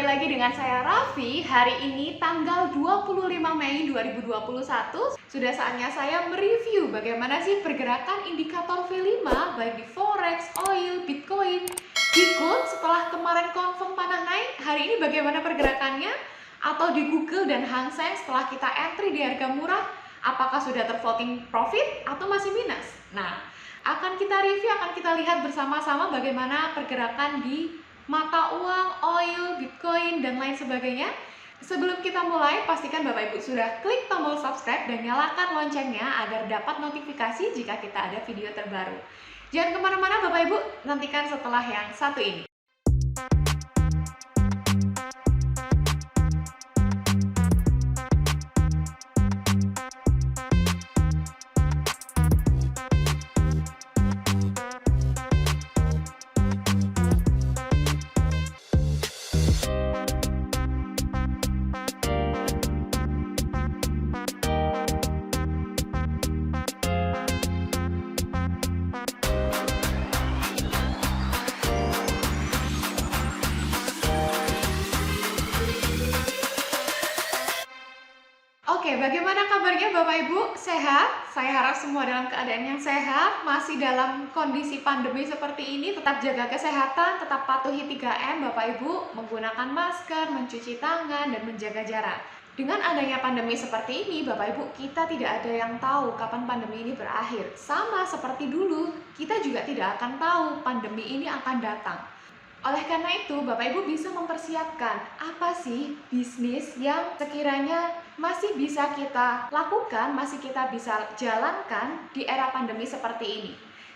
lagi dengan saya Raffi. Hari ini tanggal 25 Mei 2021. Sudah saatnya saya mereview bagaimana sih pergerakan indikator V5 baik di Forex, oil, Bitcoin, Gold setelah kemarin confirm panah naik. Hari ini bagaimana pergerakannya? Atau di Google dan Hang Seng setelah kita entry di harga murah, apakah sudah terfloating profit atau masih minus? Nah, akan kita review, akan kita lihat bersama-sama bagaimana pergerakan di mata uang, oil, Bitcoin, dan lain sebagainya. Sebelum kita mulai, pastikan Bapak Ibu sudah klik tombol subscribe dan nyalakan loncengnya agar dapat notifikasi jika kita ada video terbaru. Jangan kemana-mana Bapak Ibu, nantikan setelah yang satu ini. Oke, bagaimana kabarnya Bapak Ibu? Sehat? Saya harap semua dalam keadaan yang sehat, masih dalam kondisi pandemi seperti ini, tetap jaga kesehatan, tetap patuhi 3M Bapak Ibu, menggunakan masker, mencuci tangan, dan menjaga jarak. Dengan adanya pandemi seperti ini, Bapak Ibu, kita tidak ada yang tahu kapan pandemi ini berakhir. Sama seperti dulu, kita juga tidak akan tahu pandemi ini akan datang. Oleh karena itu, Bapak Ibu bisa mempersiapkan apa sih bisnis yang sekiranya masih bisa kita lakukan, masih kita bisa jalankan di era pandemi seperti ini.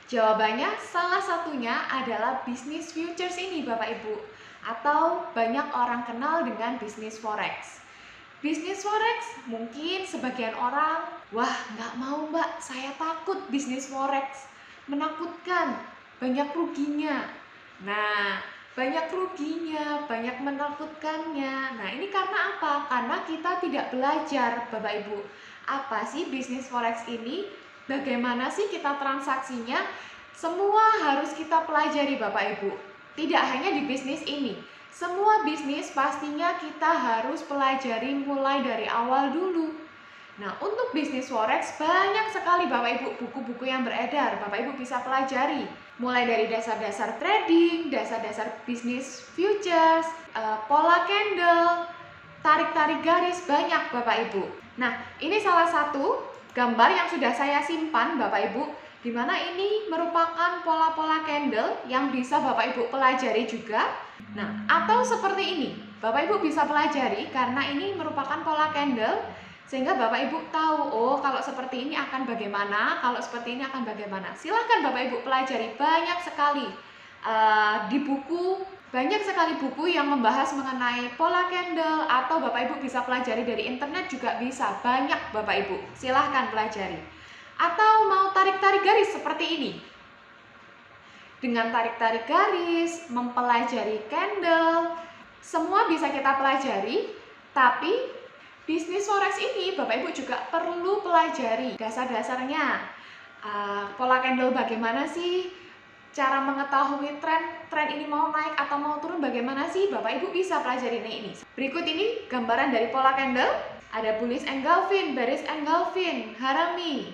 Jawabannya salah satunya adalah bisnis futures ini Bapak Ibu, atau banyak orang kenal dengan bisnis forex. Bisnis forex mungkin sebagian orang, wah nggak mau mbak, saya takut bisnis forex, menakutkan, banyak ruginya. Nah, banyak ruginya, banyak menakutkannya. Nah, ini karena apa? Karena kita tidak belajar, Bapak Ibu. Apa sih bisnis forex ini? Bagaimana sih kita transaksinya? Semua harus kita pelajari, Bapak Ibu. Tidak hanya di bisnis ini. Semua bisnis pastinya kita harus pelajari mulai dari awal dulu. Nah, untuk bisnis forex banyak sekali Bapak Ibu buku-buku yang beredar. Bapak Ibu bisa pelajari mulai dari dasar-dasar trading, dasar-dasar bisnis futures, pola candle, tarik-tarik garis, banyak Bapak Ibu. Nah, ini salah satu gambar yang sudah saya simpan Bapak Ibu, di mana ini merupakan pola-pola candle yang bisa Bapak Ibu pelajari juga. Nah, atau seperti ini, Bapak Ibu bisa pelajari karena ini merupakan pola candle, sehingga Bapak Ibu tahu, oh kalau seperti ini akan bagaimana, kalau seperti ini akan bagaimana. Silahkan Bapak Ibu pelajari, banyak sekali di buku, banyak sekali buku yang membahas mengenai pola candle, atau Bapak Ibu bisa pelajari dari internet juga bisa, banyak Bapak Ibu, silahkan pelajari. Atau mau tarik-tarik garis seperti ini. Dengan tarik-tarik garis, mempelajari candle, semua bisa kita pelajari, tapi bisnis forex ini Bapak Ibu juga perlu pelajari dasar-dasarnya. Pola candle bagaimana sih? Cara mengetahui tren ini mau naik atau mau turun bagaimana sih? Bapak Ibu bisa pelajari ini. Berikut ini gambaran dari pola candle. Ada bullish engulfing, bearish engulfing, harami.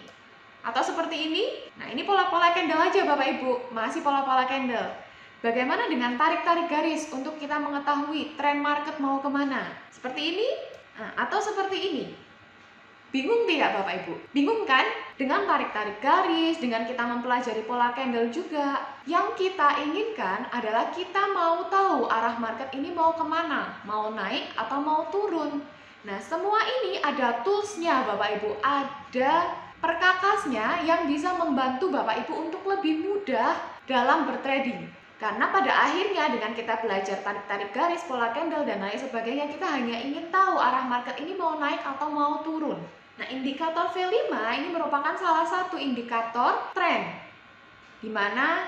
Atau seperti ini. Nah, ini pola-pola candle aja Bapak Ibu. Masih pola-pola candle. Bagaimana dengan tarik-tarik garis untuk kita mengetahui tren market mau kemana? Seperti ini. Nah, atau seperti ini. Bingung tidak Bapak Ibu? Bingung kan? Dengan tarik-tarik garis, dengan kita mempelajari pola candle juga. Yang kita inginkan adalah kita mau tahu arah market ini mau kemana, mau naik atau mau turun. Nah, semua ini ada toolsnya Bapak Ibu, ada perkakasnya yang bisa membantu Bapak Ibu untuk lebih mudah dalam bertrading. Karena pada akhirnya dengan kita belajar tarik-tarik garis, pola candle, dan lain sebagainya, kita hanya ingin tahu arah market ini mau naik atau mau turun. Nah, indikator V5 ini merupakan salah satu indikator tren, di mana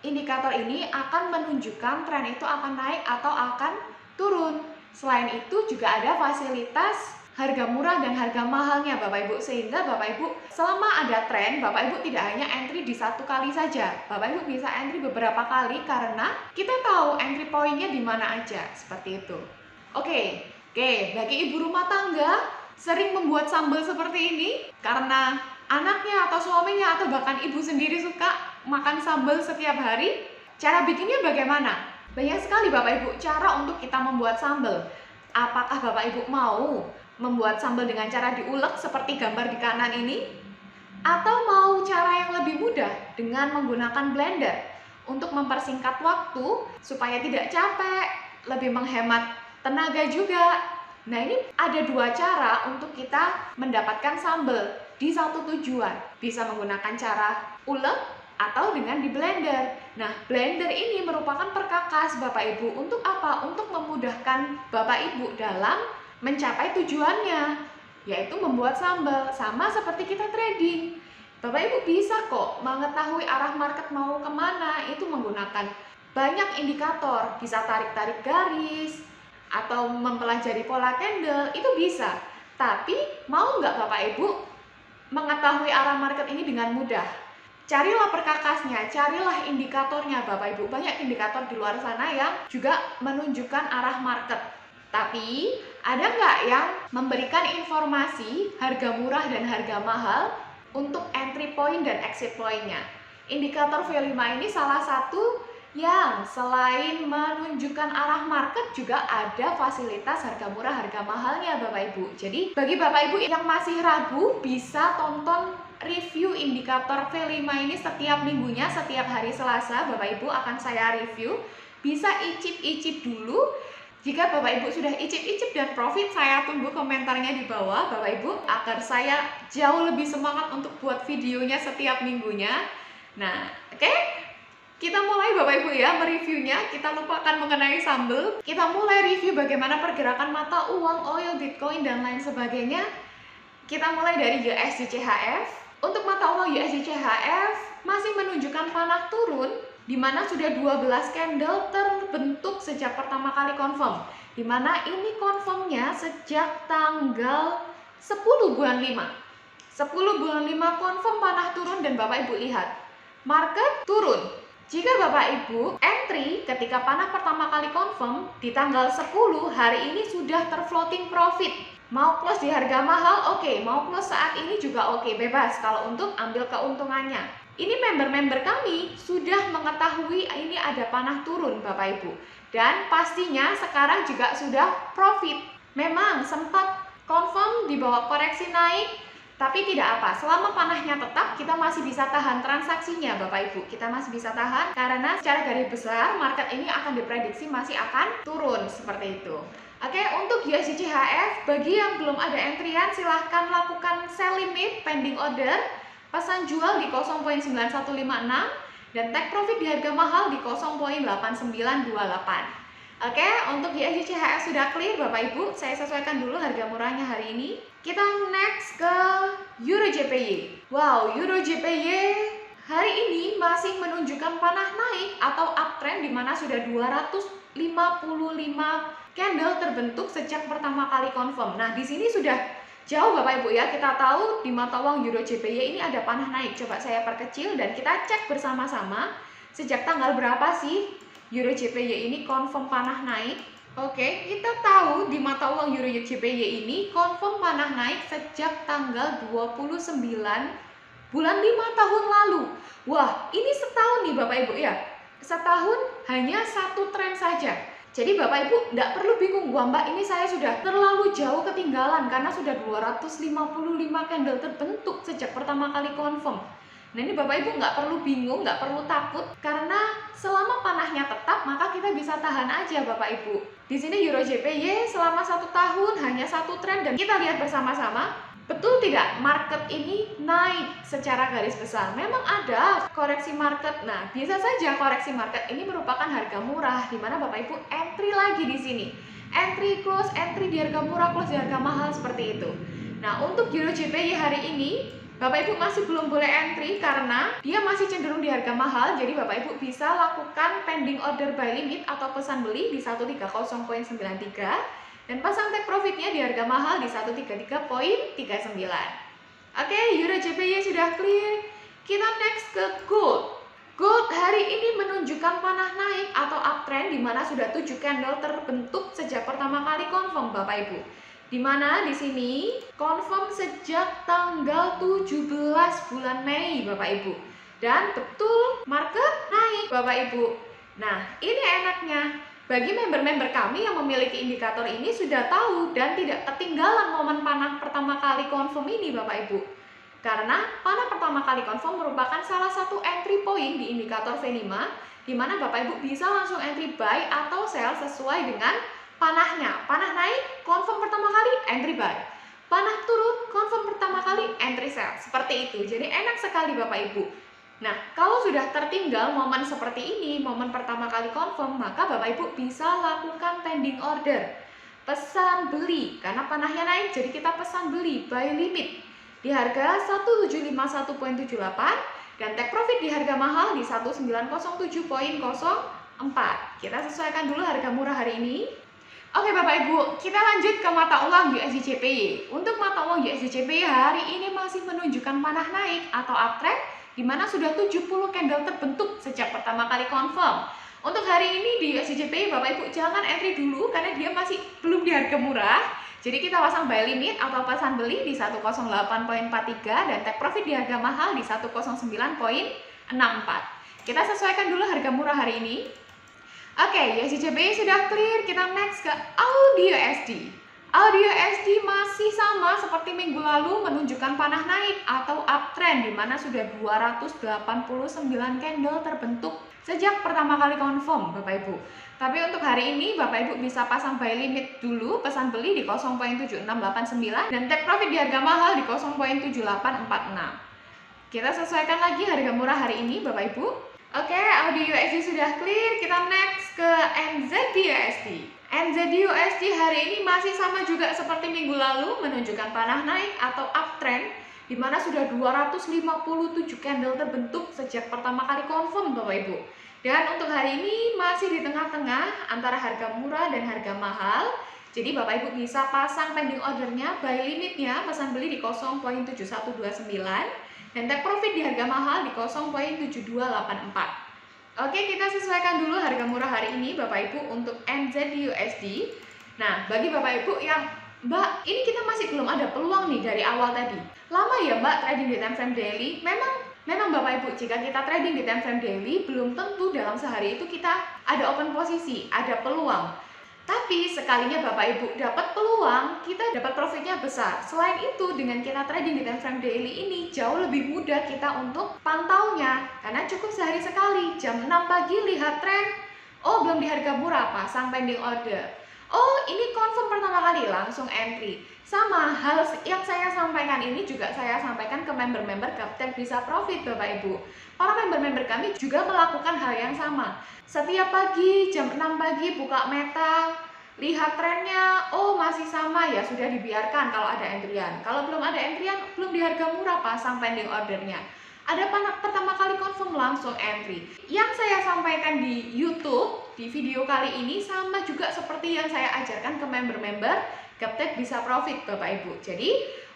indikator ini akan menunjukkan tren itu akan naik atau akan turun. Selain itu juga ada fasilitas harga murah dan harga mahalnya Bapak Ibu, sehingga Bapak Ibu selama ada tren, Bapak Ibu tidak hanya entry di satu kali saja, Bapak Ibu bisa entry beberapa kali karena kita tahu entry pointnya di mana aja, seperti itu. Oke, oke, bagi ibu rumah tangga sering membuat sambal seperti ini karena anaknya atau suaminya atau bahkan ibu sendiri suka makan sambal setiap hari. Cara bikinnya bagaimana? Banyak sekali Bapak Ibu cara untuk kita membuat sambal. Apakah Bapak Ibu mau membuat sambal dengan cara diulek seperti gambar di kanan ini? Atau mau cara yang lebih mudah dengan menggunakan blender untuk mempersingkat waktu supaya tidak capek, lebih menghemat tenaga juga. Nah, ini ada dua cara untuk kita mendapatkan sambal di satu tujuan. Bisa menggunakan cara ulek atau dengan di blender. Nah, blender ini merupakan perkakas Bapak Ibu. Untuk apa? Untuk memudahkan Bapak Ibu dalam mencapai tujuannya, yaitu membuat sambal. Sama seperti kita trading. Bapak Ibu bisa kok mengetahui arah market mau kemana, itu menggunakan banyak indikator. Bisa tarik-tarik garis, atau mempelajari pola candle, itu bisa. Tapi mau nggak Bapak Ibu mengetahui arah market ini dengan mudah? Carilah perkakasnya, carilah indikatornya Bapak Ibu. Banyak indikator di luar sana yang juga menunjukkan arah market. Tapi ada nggak yang memberikan informasi harga murah dan harga mahal untuk entry point dan exit point-nya? Indikator V5 ini salah satu yang selain menunjukkan arah market juga ada fasilitas harga murah, harga mahalnya Bapak Ibu. Jadi bagi Bapak Ibu yang masih ragu bisa tonton review indikator V5 ini setiap minggunya, setiap hari Selasa Bapak Ibu akan saya review. Bisa icip-icip dulu. Jika Bapak Ibu sudah icip-icip dan profit, saya tunggu komentarnya di bawah Bapak Ibu agar saya jauh lebih semangat untuk buat videonya setiap minggunya. Nah, oke? Kita mulai Bapak Ibu ya mereviewnya. Kita lupakan mengenai sambal. Kita mulai review bagaimana pergerakan mata uang, oil, bitcoin, dan lain sebagainya. Kita mulai dari USD CHF. Untuk mata uang USD CHF masih menunjukkan panah turun, di mana sudah 12 candle terbentuk sejak pertama kali confirm. Di mana ini confirmnya sejak tanggal 10 bulan 5. 10 bulan 5 confirm panah turun dan Bapak Ibu lihat, market turun. Jika Bapak Ibu entry ketika panah pertama kali confirm di tanggal 10, hari ini sudah terfloating profit. Mau close di harga mahal, oke. Mau close saat ini juga oke, bebas kalau untuk ambil keuntungannya. Ini member-member kami sudah mengetahui ini ada panah turun Bapak Ibu. Dan pastinya sekarang juga sudah profit. Memang sempat confirm di bawah koreksi naik, tapi tidak apa, selama panahnya tetap kita masih bisa tahan transaksinya Bapak Ibu. Kita masih bisa tahan karena secara garis besar market ini akan diprediksi masih akan turun seperti itu. Oke, untuk USD CHF bagi yang belum ada entryan silahkan lakukan sell limit pending order, pesan jual di 0.9156 dan take profit di harga mahal di 0.8928. Oke, untuk USD CHF sudah clear Bapak Ibu. Saya sesuaikan dulu harga murahnya hari ini. Kita next ke Euro JPY. Wow, Euro JPY hari ini masih menunjukkan panah naik atau uptrend di mana sudah 255 candle terbentuk sejak pertama kali confirm. Nah, di sini sudah jauh Bapak Ibu ya. Kita tahu di mata uang Euro JPY ini ada panah naik. Coba saya perkecil dan kita cek bersama-sama sejak tanggal berapa sih Euro JPY ini confirm panah naik. Oke, kita tahu di mata uang Euro JPY ini confirm panah naik sejak tanggal 29 bulan 5 tahun lalu. Wah, ini setahun nih Bapak Ibu ya. Setahun hanya satu tren saja. Jadi Bapak Ibu nggak perlu bingung, wah Mbak ini saya sudah terlalu jauh ketinggalan karena sudah 255 candle terbentuk sejak pertama kali confirm. Nah ini Bapak Ibu nggak perlu bingung, nggak perlu takut karena selama panahnya tetap maka kita bisa tahan aja Bapak Ibu. Di sini Euro JPY selama 1 tahun hanya satu tren dan kita lihat bersama-sama. Betul tidak market ini naik secara garis besar? Memang ada koreksi market. Nah, bisa saja koreksi market ini merupakan harga murah di mana Bapak Ibu entry lagi di sini. Entry close, entry di harga murah, close di harga mahal seperti itu. Nah, untuk Euro JPY hari ini Bapak Ibu masih belum boleh entry karena dia masih cenderung di harga mahal. Jadi Bapak Ibu bisa lakukan pending order buy limit atau pesan beli di 130.93 dan pasang take profitnya di harga mahal di 133.39. Oke, Euro JPY sudah clear. Kita next ke gold. Gold hari ini menunjukkan panah naik atau uptrend di mana sudah 7 candle terbentuk sejak pertama kali confirm Bapak Ibu. Di mana di sini confirm sejak tanggal 17 bulan Mei Bapak Ibu. Dan betul market naik Bapak Ibu. Nah, ini enaknya. Bagi member-member kami yang memiliki indikator ini sudah tahu dan tidak ketinggalan momen panah pertama kali confirm ini Bapak Ibu. Karena panah pertama kali confirm merupakan salah satu entry point di indikator V5 di mana Bapak Ibu bisa langsung entry buy atau sell sesuai dengan panahnya. Panah naik, confirm pertama kali, entry buy. Panah turun, confirm pertama kali, entry sell. Seperti itu. Jadi enak sekali Bapak Ibu. Nah, kalau sudah tertinggal momen seperti ini, momen pertama kali confirm, maka Bapak Ibu bisa lakukan pending order. Pesan beli, karena panahnya naik, jadi kita pesan beli, buy limit. Di harga 1751.78 dan take profit di harga mahal di 1907.04. Kita sesuaikan dulu harga murah hari ini. Oke Bapak Ibu, kita lanjut ke mata uang USD JPY. Untuk mata uang USD JPY hari ini masih menunjukkan panah naik atau uptrend di mana sudah 70 candle terbentuk sejak pertama kali confirm. Untuk hari ini di USD JPY Bapak Ibu jangan entry dulu karena dia masih belum di harga murah. Jadi kita pasang buy limit atau pesan beli di 108.43 dan take profit di harga mahal di 109.64. Kita sesuaikan dulu harga murah hari ini. Oke, USD JPY sudah clear, kita next ke AUD USD. AUD USD masih sama seperti minggu lalu menunjukkan panah naik atau uptrend di mana sudah 289 candle terbentuk sejak pertama kali confirm Bapak Ibu. Tapi untuk hari ini Bapak Ibu bisa pasang buy limit dulu, pesan beli di 0.7689 dan take profit di harga mahal di 0.7846. Kita sesuaikan lagi harga murah hari ini Bapak Ibu. Oke, AUD USD sudah clear, kita next ke NZD USD. NZD USD hari ini masih sama juga seperti minggu lalu menunjukkan panah naik atau uptrend di mana sudah 257 candle terbentuk sejak pertama kali confirm Bapak Ibu. Dan untuk hari ini masih di tengah-tengah antara harga murah dan harga mahal. Jadi Bapak Ibu bisa pasang pending ordernya, buy limitnya, pesan beli di 0.7129 dan take profit di harga mahal di 0.7284. Oke, kita sesuaikan dulu harga murah hari ini Bapak Ibu untuk NZD USD. Nah, bagi Bapak Ibu yang Mbak, ini kita masih belum ada peluang nih dari awal tadi. Lama ya Mbak trading di time frame daily? Memang Bapak Ibu, jika kita trading di time frame daily, belum tentu dalam sehari itu kita ada open posisi, ada peluang. Tapi sekalinya Bapak Ibu dapat peluang, kita dapat profitnya besar. Selain itu, dengan kita trading di time frame daily ini jauh lebih mudah kita untuk pantaunya. Karena cukup sehari sekali, jam 6 pagi lihat tren. Oh, belum di harga murah, pasang pending order. Oh, ini confirm pertama kali, langsung entry. Sama hal yang saya sampaikan ini juga saya sampaikan ke member-member Gaptek Bisa Profit Bapak Ibu. Para member-member kami juga melakukan hal yang sama. Setiap pagi jam 6 pagi buka meta, lihat trennya, oh masih sama ya sudah dibiarkan kalau ada entryan. Kalau belum ada entryan, belum di harga murah, pasang pending ordernya. Ada panah pertama kali confirm langsung entry. Yang saya sampaikan di YouTube di video kali ini sama juga seperti yang saya ajarkan ke member-member Gaptek Bisa Profit Bapak Ibu. Jadi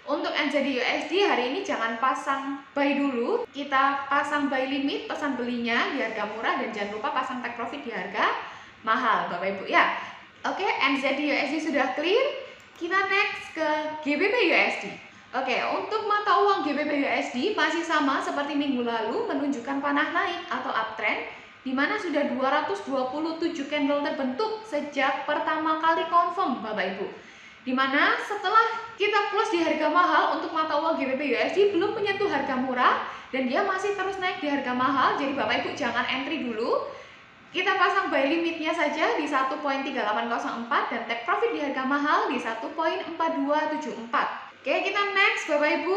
untuk NZD USD hari ini jangan pasang buy dulu, kita pasang buy limit, pesan belinya di harga murah dan jangan lupa pasang take profit di harga mahal Bapak Ibu ya. Oke, NZD USD sudah clear, kita next ke GBP USD. Oke, untuk mata uang GBP USD masih sama seperti minggu lalu menunjukkan panah naik atau uptrend di mana sudah 227 candle terbentuk sejak pertama kali confirm Bapak Ibu. Dimana setelah kita close di harga mahal untuk mata uang GBP USD belum menyentuh harga murah dan dia masih terus naik di harga mahal. Jadi Bapak Ibu jangan entry dulu, kita pasang buy limitnya saja di 1.3804 dan take profit di harga mahal di 1.4274. Oke, kita next Bapak Ibu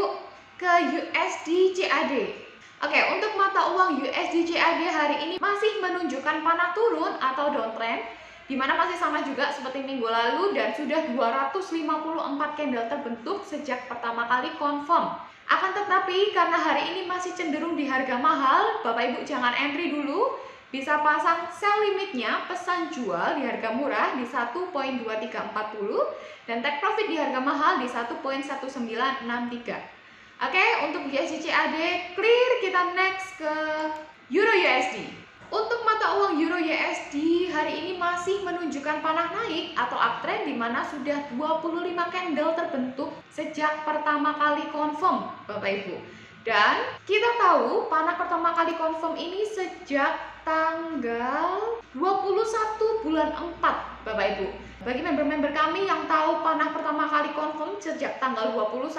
ke USD CAD. Oke, untuk mata uang USD CAD hari ini masih menunjukkan panah turun atau downtrend, di mana masih sama juga seperti minggu lalu dan sudah 254 candle terbentuk sejak pertama kali confirm. Akan tetapi karena hari ini masih cenderung di harga mahal, Bapak Ibu jangan entry dulu, bisa pasang sell limitnya, pesan jual di harga murah di 1.2340 dan take profit di harga mahal di 1.1963. Oke, untuk USD CAD clear, kita next ke Euro USD. Untuk mata uang Euro USD hari ini masih menunjukkan panah naik atau uptrend di mana sudah 25 candle terbentuk sejak pertama kali confirm, Bapak Ibu. Dan kita tahu panah pertama kali confirm ini sejak tanggal 21 bulan 4, Bapak Ibu. Bagi member-member kami yang tahu panah pertama kali confirm sejak tanggal 21,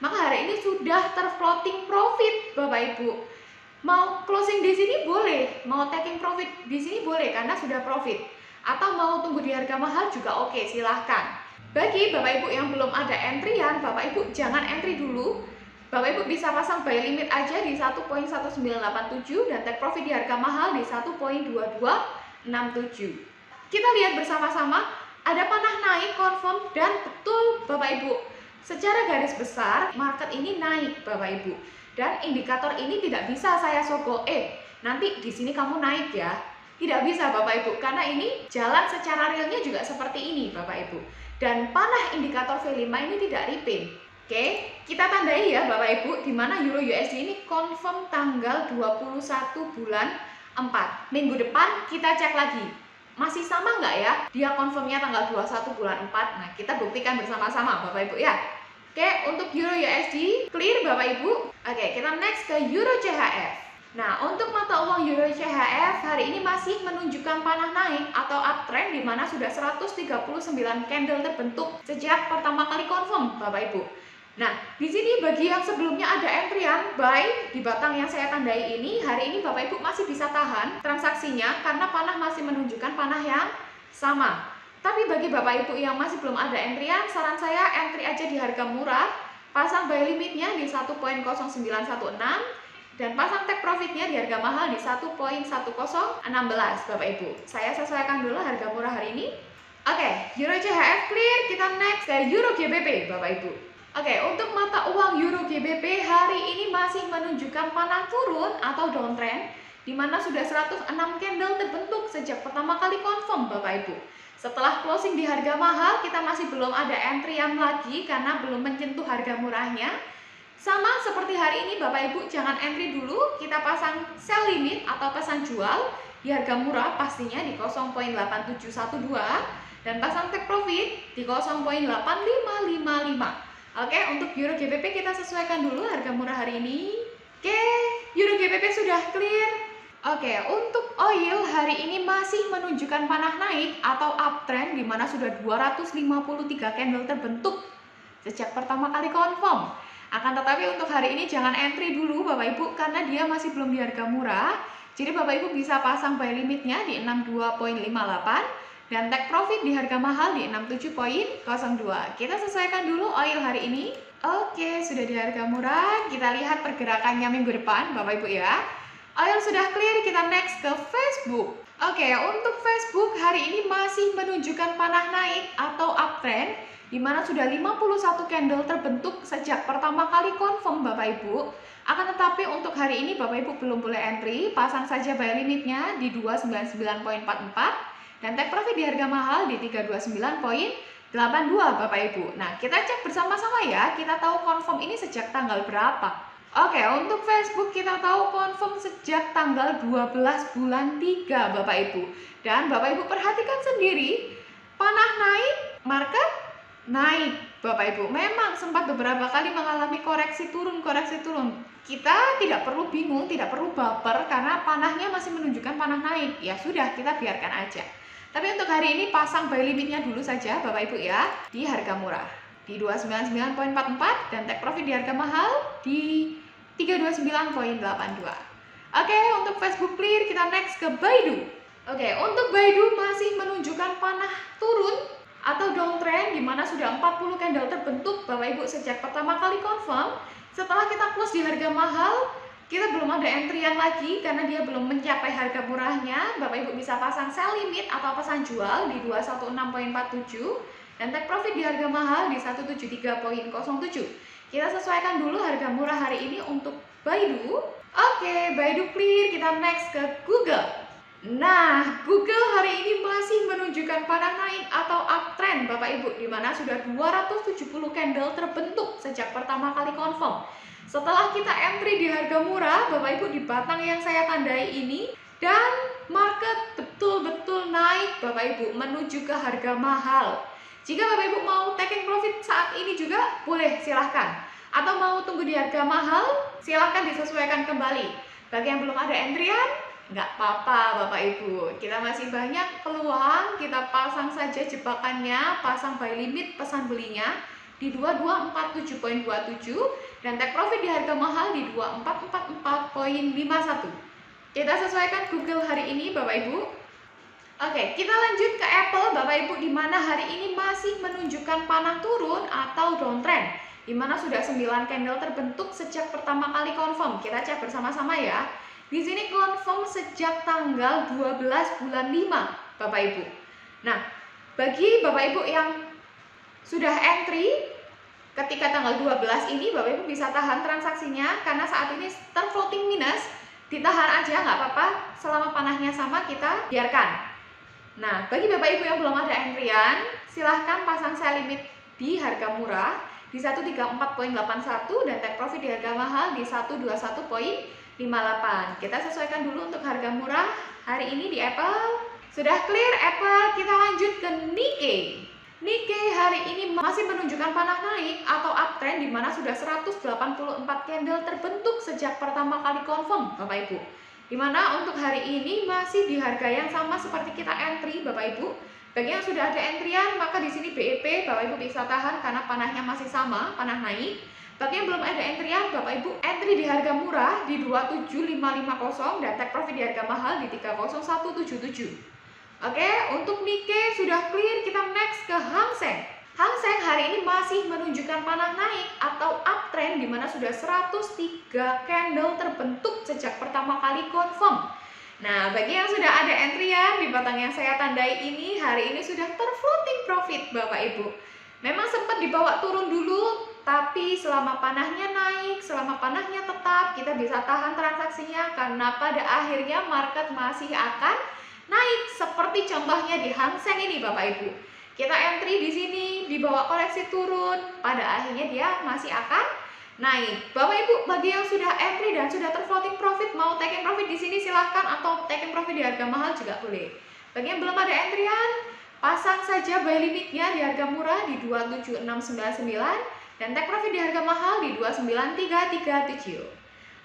maka hari ini sudah terfloating profit, Bapak Ibu. Mau closing di sini boleh, mau taking profit di sini boleh karena sudah profit. Atau mau tunggu di harga mahal juga oke, silahkan. Bagi Bapak Ibu yang belum ada entryan, Bapak Ibu jangan entry dulu. Bapak Ibu bisa pasang buy limit aja di 1.1987 dan take profit di harga mahal di 1.2267. Kita lihat bersama-sama, ada panah naik confirm dan betul Bapak Ibu. Secara garis besar, market ini naik Bapak Ibu. Dan indikator ini tidak bisa saya sogok, nanti di sini kamu naik ya. Tidak bisa Bapak Ibu, karena ini jalan secara realnya juga seperti ini Bapak Ibu. Dan panah indikator V5 ini tidak repaint. Oke, kita tandai ya Bapak Ibu, di mana Euro USD ini confirm tanggal 21 bulan 4. Minggu depan kita cek lagi. Masih sama nggak ya? Dia confirmnya tanggal 21 bulan 4. Nah, kita buktikan bersama-sama Bapak Ibu ya. Oke, untuk Euro USD clear Bapak Ibu. Oke, kita next ke Euro CHF. Nah, untuk mata uang Euro CHF hari ini masih menunjukkan panah naik atau uptrend di mana sudah 139 candle terbentuk sejak pertama kali confirm Bapak Ibu. Nah, di sini bagi yang sebelumnya ada entryan buy di batang yang saya tandai ini, hari ini Bapak Ibu masih bisa tahan transaksinya karena panah masih menunjukkan panah yang sama. Tapi bagi Bapak Ibu yang masih belum ada entryan, saran saya entry aja di harga murah, pasang buy limitnya di 1.0916 dan pasang take profitnya di harga mahal di 1.1016 Bapak Ibu. Saya sesuaikan dulu harga murah hari ini. Oke, Euro CHF clear, kita next ke Euro GBP Bapak Ibu. Oke, untuk mata uang Euro GBP hari ini masih menunjukkan panah turun atau downtrend di mana sudah 106 candle terbentuk sejak pertama kali confirm Bapak Ibu. Setelah closing di harga mahal, kita masih belum ada entryan lagi karena belum menyentuh harga murahnya. Sama seperti hari ini Bapak Ibu, jangan entry dulu, kita pasang sell limit atau pesan jual di harga murah pastinya di 0.8712 dan pasang take profit di 0.8555. Oke, untuk Euro GBP kita sesuaikan dulu harga murah hari ini. Oke, Euro GBP sudah clear. Oke, untuk oil hari ini masih menunjukkan panah naik atau uptrend di mana sudah 253 candle terbentuk sejak pertama kali confirm. Akan tetapi untuk hari ini jangan entry dulu Bapak Ibu karena dia masih belum di harga murah. Jadi Bapak Ibu bisa pasang buy limitnya di 62.58 dan take profit di harga mahal di 67.02. Kita sesuaikan dulu oil hari ini. Oke, sudah di harga murah. Kita lihat pergerakannya minggu depan Bapak Ibu ya. Oil sudah clear, kita next ke Facebook. Oke, untuk Facebook hari ini masih menunjukkan panah naik atau uptrend di mana sudah 51 candle terbentuk sejak pertama kali confirm Bapak Ibu. Akan tetapi untuk hari ini Bapak Ibu belum boleh entry, pasang saja buy limitnya di 299.44 dan take profit di harga mahal di 329.82 Bapak Ibu. Nah, kita cek bersama-sama ya, kita tahu confirm ini sejak tanggal berapa. Oke, untuk Facebook kita tahu confirm sejak tanggal 12 bulan 3 Bapak Ibu. Dan Bapak Ibu perhatikan sendiri, panah naik, market naik Bapak Ibu. Memang sempat beberapa kali mengalami koreksi turun. Kita tidak perlu bingung, tidak perlu baper karena panahnya masih menunjukkan panah naik. Ya sudah, kita biarkan aja. Tapi untuk hari ini pasang buy limitnya dulu saja Bapak Ibu ya, di harga murah. Di 299.44 dan take profit di harga mahal di 329.82. Oke, untuk Facebook clear, kita next ke Baidu. Oke, untuk Baidu masih menunjukkan panah turun atau downtrend di mana sudah 40 candle terbentuk Bapak Ibu sejak pertama kali confirm. Setelah kita close di harga mahal, kita belum ada entryan lagi karena dia belum mencapai harga murahnya. Bapak Ibu bisa pasang sell limit atau pesan jual di 216.47 dan take profit di harga mahal di 173.07. Kita sesuaikan dulu harga murah hari ini untuk Baidu. Oke, Baidu clear, kita next ke Google. Nah, Google hari ini masih menunjukkan panah naik atau uptrend Bapak Ibu, di mana sudah 270 candle terbentuk sejak pertama kali confirm. Setelah kita entry di harga murah, Bapak Ibu, di batang yang saya tandai ini, dan market betul-betul naik Bapak Ibu menuju ke harga mahal. Jika Bapak Ibu mau taking profit saat ini juga boleh, silahkan. Atau mau tunggu di harga mahal, silahkan disesuaikan kembali. Bagi yang belum ada entryan, nggak apa-apa Bapak Ibu, kita masih banyak peluang. Kita pasang saja jebakannya, pasang buy limit pesan belinya di 2247.27 dan take profit di harga mahal di 2444.51. Kita sesuaikan Google hari ini Bapak Ibu. Oke, kita lanjut ke Apple Bapak Ibu, di mana hari ini masih menunjukkan panah turun atau downtrend, di mana sudah 9 candle terbentuk sejak pertama kali confirm. Kita cek bersama-sama ya. Di sini confirm sejak tanggal 12 bulan 5 Bapak Ibu. Nah, bagi Bapak Ibu yang sudah entry ketika tanggal 12 ini, Bapak Ibu bisa tahan transaksinya karena saat ini terfloating minus. Ditahan aja nggak apa-apa, selama panahnya sama kita biarkan. Nah, bagi Bapak Ibu yang belum ada entryan, silahkan pasang sell limit di harga murah di 134.81 dan take profit di harga mahal di 121.58. Kita sesuaikan dulu untuk harga murah hari ini di Apple. Sudah clear Apple, kita lanjut ke Nikkei. Nikkei hari ini masih menunjukkan panah naik atau uptrend, di mana sudah 184 candle terbentuk sejak pertama kali confirm Bapak Ibu. Di mana untuk hari ini masih di harga yang sama seperti kita entry Bapak Ibu. Bagi yang sudah ada entryan, maka di sini BEP Bapak Ibu bisa tahan karena panahnya masih sama, panah naik. Bagi yang belum ada entryan, Bapak Ibu entry di harga murah di 27550 dan take profit di harga mahal di 30177. Oke, untuk Nikkei sudah clear, kita next ke Hang Seng. Hang Seng hari ini masih menunjukkan panah naik atau uptrend, di mana sudah 103 candle terbentuk sejak pertama kali confirm. Nah, bagi yang sudah ada entryan di batang yang saya tandai ini, hari ini sudah terfloating profit Bapak Ibu. Memang sempat dibawa turun dulu, tapi selama panahnya naik, selama panahnya tetap, kita bisa tahan transaksinya karena pada akhirnya market masih akan naik, seperti contohnya di Hang Seng ini Bapak Ibu. Kita entry di sini, dibawa koreksi turun, pada akhirnya dia masih akan naik. Bapak Ibu, bagi yang sudah entry dan sudah terfloating profit, mau taking profit di sini silahkan, atau taking profit di harga mahal juga boleh. Bagi yang belum ada entryan, pasang saja buy limitnya di harga murah di 27699 dan take profit di harga mahal di 29337.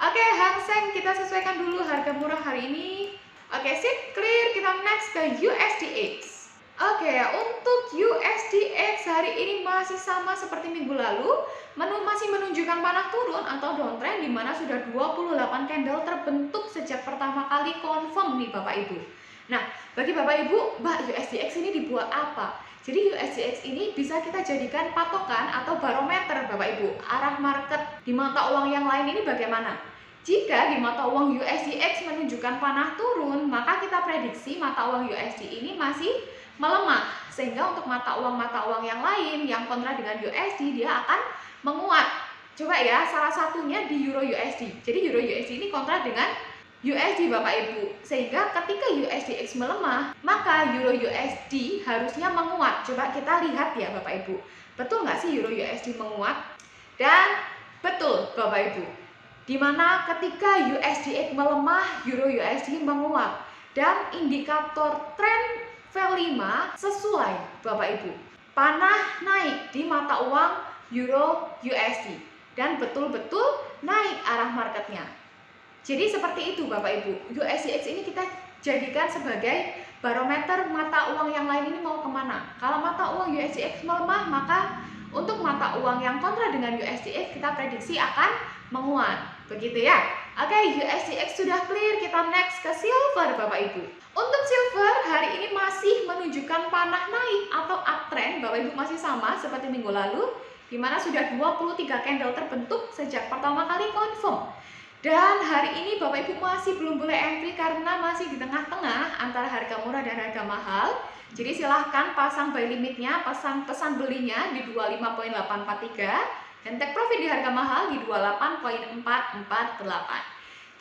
Oke, Hang Seng kita sesuaikan dulu harga murah hari ini. Oke, sip, clear. Kita next ke USDX. Oke, untuk USDX hari ini masih sama seperti minggu lalu, masih menunjukkan panah turun atau downtrend, di mana sudah 28 candle terbentuk sejak pertama kali confirm nih Bapak Ibu. Nah, bagi Bapak Ibu, Mbak, USDX ini dibuat apa? Jadi USDX ini bisa kita jadikan patokan atau barometer Bapak Ibu, arah market di mata uang yang lain ini bagaimana? Jika di mata uang USDX menunjukkan panah turun, maka kita prediksi mata uang USD ini masih melemah. Sehingga untuk mata uang yang lain yang kontra dengan USD, dia akan menguat. Coba ya, salah satunya di Euro USD. Jadi Euro USD ini kontra dengan USD Bapak Ibu. Sehingga ketika USDX melemah, maka Euro USD harusnya menguat. Coba kita lihat ya Bapak Ibu. Betul nggak sih Euro USD menguat? Dan betul Bapak Ibu. Di mana ketika USDX melemah, Euro USD menguat, dan indikator tren V5 sesuai Bapak Ibu. Panah naik di mata uang Euro USD dan betul-betul naik arah marketnya. Jadi seperti itu Bapak Ibu. USDX ini kita jadikan sebagai barometer mata uang yang lain ini mau kemana. Kalau mata uang USDX melemah, maka untuk mata uang yang kontra dengan USDX kita prediksi akan menguat. Begitu ya. Oke, USDX sudah clear, kita next ke silver Bapak Ibu. Untuk silver hari ini masih menunjukkan panah naik atau uptrend Bapak Ibu, masih sama seperti minggu lalu, di mana sudah 23 candle terbentuk sejak pertama kali confirm. Dan hari ini Bapak Ibu masih belum boleh entry karena masih di tengah-tengah antara harga murah dan harga mahal. Jadi silahkan pasang buy limitnya, pesan belinya di 25.843 dan take profit di harga mahal di 28.448.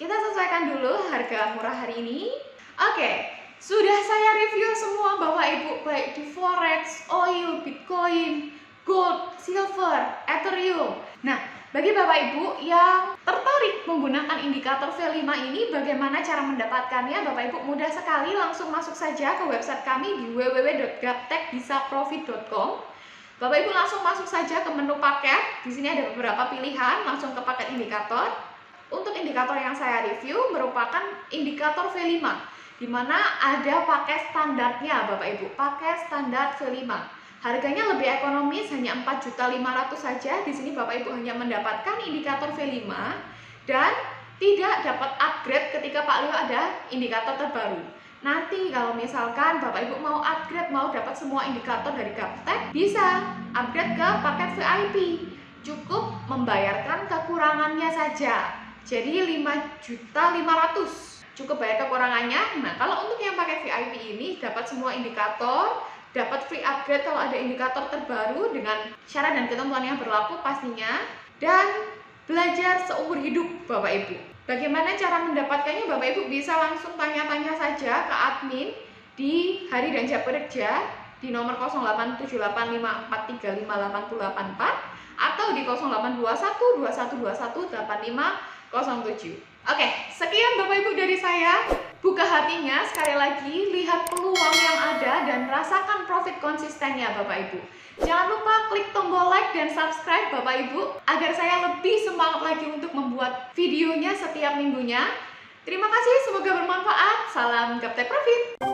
Kita sesuaikan dulu harga murah hari ini. Oke, sudah saya review semua Bapak Ibu, baik di forex, oil, bitcoin, gold, silver, ethereum. Nah, Bagi Bapak Ibu yang tertarik menggunakan indikator V5 ini, bagaimana cara mendapatkannya? Bapak Ibu mudah sekali, langsung masuk saja ke website kami di www.gaptekbisapprofit.com. Bapak Ibu langsung masuk saja ke menu paket. Di sini ada beberapa pilihan, langsung ke paket indikator. Untuk indikator yang saya review merupakan indikator V5, di mana ada paket standarnya Bapak Ibu, paket standar V5. Harganya lebih ekonomis, hanya 4.500.000 saja. Di sini Bapak Ibu hanya mendapatkan indikator V5 dan tidak dapat upgrade ketika Pak Leo ada indikator terbaru. Nanti kalau misalkan Bapak Ibu mau upgrade, mau dapat semua indikator dari Gaptek, bisa upgrade ke paket VIP. Cukup membayarkan kekurangannya saja. Jadi 5.500.000 cukup bayar kekurangannya. Nah, kalau untuk yang paket VIP ini dapat semua indikator, dapat free upgrade kalau ada indikator terbaru dengan syarat dan ketentuan yang berlaku pastinya, dan belajar seumur hidup Bapak Ibu. Bagaimana cara mendapatkannya? Bapak Ibu bisa langsung tanya-tanya saja ke admin di hari dan jam kerja di nomor 087854358884 atau di 082121218507. Oke, sekian Bapak Ibu dari saya. Buka hatinya, sekali lagi lihat peluang yang ada dan rasakan profit konsistennya Bapak Ibu. Jangan lupa klik tombol like dan subscribe Bapak Ibu agar saya lebih semangat lagi untuk membuat videonya setiap minggunya. Terima kasih, semoga bermanfaat. Salam Gaptek Profit.